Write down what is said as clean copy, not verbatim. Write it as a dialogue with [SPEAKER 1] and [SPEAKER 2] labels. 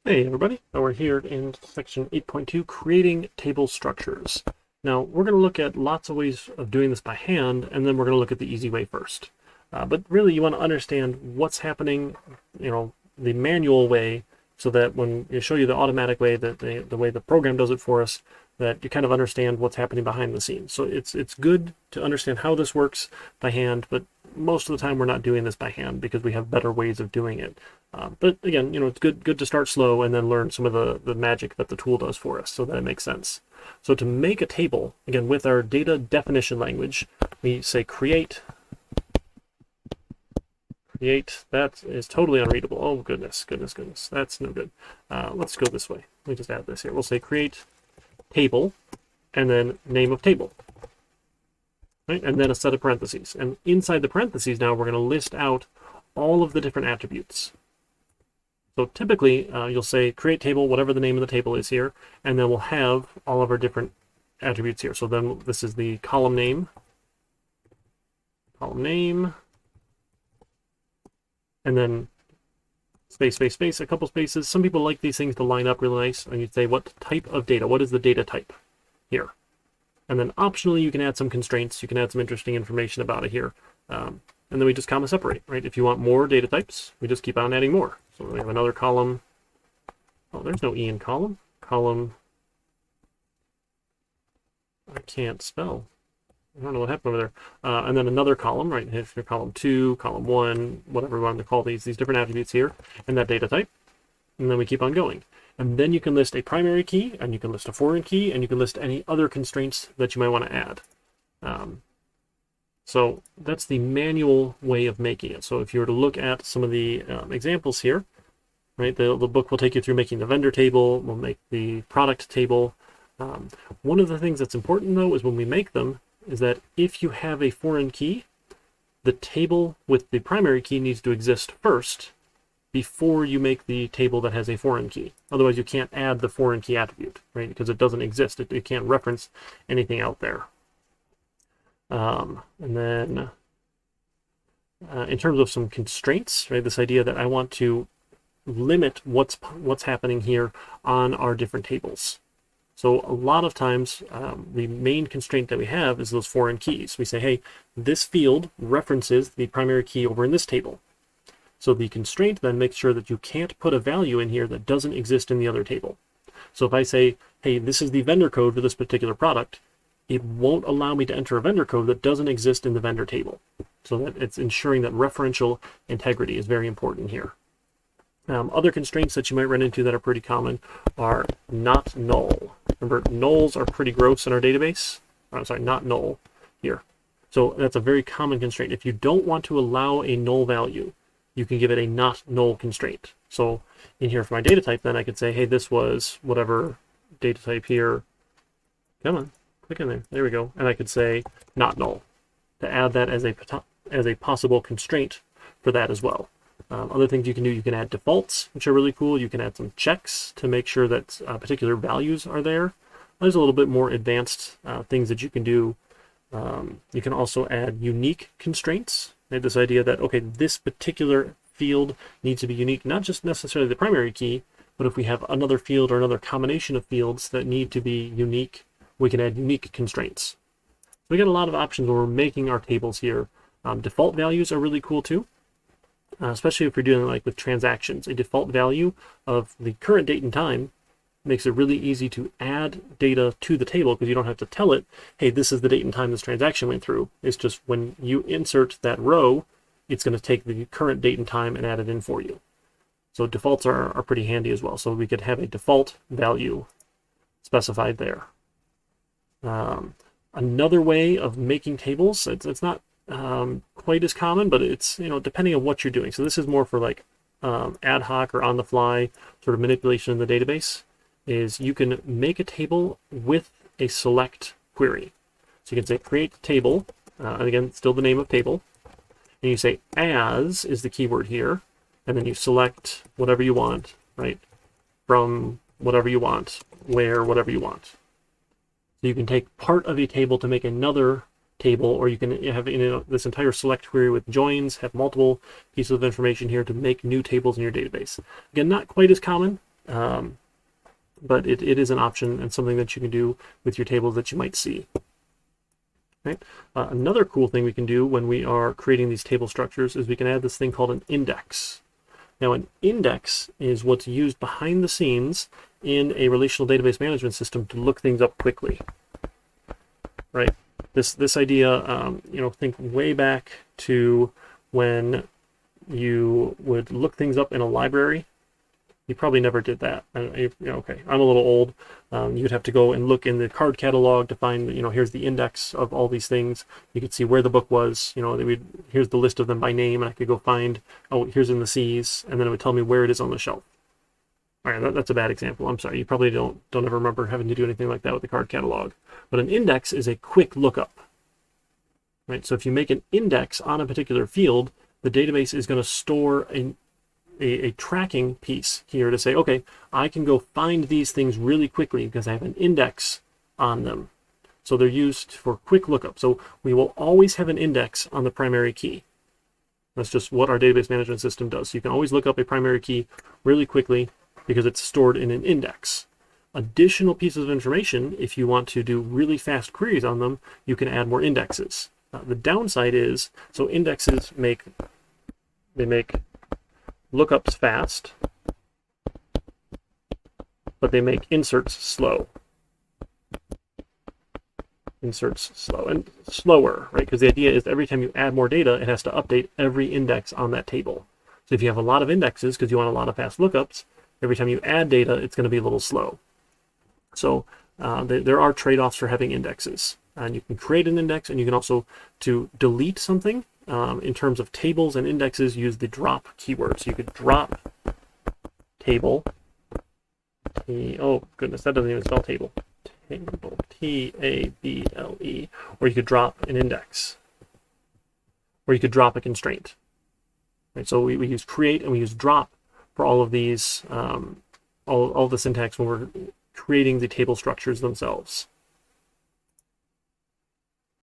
[SPEAKER 1] Hey everybody, we're here in section 8.2, creating table structures. Now we're going to look at lots of ways of doing this by hand, and then we're going to look at the easy way first. But really you want to understand what's happening, the manual way, so that when you show you the automatic way, that the way the program does it for us, that you kind of understand what's happening behind the scenes. So it's good to understand how this works by hand, but most of the time we're not doing this by hand because we have better ways of doing it. But again, it's good to start slow and then learn some of the magic that the tool does for us so that it makes sense. So to make a table, again, with our data definition language, we say create. That is totally unreadable. Oh, goodness. That's no good. Let's go this way. Let me just add this here. We'll say create table, and then name of table. Right? And then a set of parentheses. And inside the parentheses now, we're going to list out all of the different attributes. So typically, you'll say create table, whatever the name of the table is here, and then we'll have all of our different attributes here. So then this is the column name, and then space, a couple spaces. Some people like these things to line up really nice, and you'd say what type of data, what is the data type here? And then optionally, you can add some constraints, you can add some interesting information about it here. And then we just comma separate, right? If you want more data types, we just keep on adding more. So we have another column. Oh, there's no E in column. Column. I can't spell. I don't know what happened over there. And then another column, right? If you're column 2, column 1, whatever we want to call these different attributes here, and that data type. And then we keep on going. And then you can list a primary key, and you can list a foreign key, and you can list any other constraints that you might want to add. So that's the manual way of making it. So if you were to look at some of the examples here, right, the book will take you through making the vendor table, we'll make the product table. One of the things that's important, though, is when we make them, is that if you have a foreign key, the table with the primary key needs to exist first before you make the table that has a foreign key. Otherwise, you can't add the foreign key attribute, right, because it doesn't exist. It can't reference anything out there. And then in terms of some constraints, right, this idea that I want to limit what's happening here on our different tables. So a lot of times, the main constraint that we have is those foreign keys. We say, hey, this field references the primary key over in this table. So the constraint then makes sure that you can't put a value in here that doesn't exist in the other table. So if I say, hey, this is the vendor code for this particular product, it won't allow me to enter a vendor code that doesn't exist in the vendor table. So that it's ensuring that referential integrity is very important here. Other constraints that you might run into that are pretty common are not null. Remember, nulls are pretty gross in our database. I'm sorry, not null here. So that's a very common constraint. If you don't want to allow a null value, you can give it a not null constraint. So in here for my data type, then I could say, hey, this was whatever data type here. Come on, click in there. There we go. And I could say not null to add that as a possible constraint for that as well. Other things you can do, you can add defaults, which are really cool. You can add some checks to make sure that particular values are there. There's a little bit more advanced things that you can do. You can also add unique constraints. This idea that, okay, this particular field needs to be unique, not just necessarily the primary key, but if we have another field or another combination of fields that need to be unique, we can add unique constraints. So we got a lot of options when we're making our tables here. Default values are really cool too. Especially if you're dealing like with transactions. A default value of the current date and time makes it really easy to add data to the table because you don't have to tell it, hey, this is the date and time this transaction went through. It's just when you insert that row, it's going to take the current date and time and add it in for you. So defaults are pretty handy as well. So we could have a default value specified there. Another way of making tables, it's not quite as common, but it's, depending on what you're doing. So this is more for like ad hoc or on the fly sort of manipulation in the database, is you can make a table with a select query. So you can say create table, and again, still the name of table, and you say as is the keyword here, and then you select whatever you want, right, from whatever you want, where, whatever you want. So you can take part of a table to make another table, or you can have this entire select query with joins, have multiple pieces of information here to make new tables in your database. Again, not quite as common, but it is an option and something that you can do with your tables that you might see. Right? Another cool thing we can do when we are creating these table structures is we can add this thing called an index. Now, an index is what's used behind the scenes in a relational database management system to look things up quickly. Right? This idea, think way back to when you would look things up in a library. You probably never did that. Okay, I'm a little old. You'd have to go and look in the card catalog to find, here's the index of all these things. You could see where the book was. Here's the list of them by name, and I could go find, oh, here's in the C's, and then it would tell me where it is on the shelf. All right, that's a bad example. I'm sorry. You probably don't ever remember having to do anything like that with the card catalog. But an index is a quick lookup. Right? So if you make an index on a particular field, the database is going to store a tracking piece here to say, okay, I can go find these things really quickly because I have an index on them. So they're used for quick lookup. So we will always have an index on the primary key. That's just what our database management system does. So you can always look up a primary key really quickly because it's stored in an index. Additional pieces of information, if you want to do really fast queries on them, you can add more indexes. The downside is, so indexes make lookups fast, but they make inserts slow. Inserts slow and slower, right? Because the idea is that every time you add more data, it has to update every index on that table. So if you have a lot of indexes, because you want a lot of fast lookups, every time you add data, it's going to be a little slow. So there are trade-offs for having indexes. And you can create an index, and you can also, to delete something, in terms of tables and indexes, use the drop keyword. So you could drop table. Oh, goodness, that doesn't even spell table. Table, T-A-B-L-E. Or you could drop an index. Or you could drop a constraint. Right, so we use create and we use drop for all of these, all the syntax when we're creating the table structures themselves.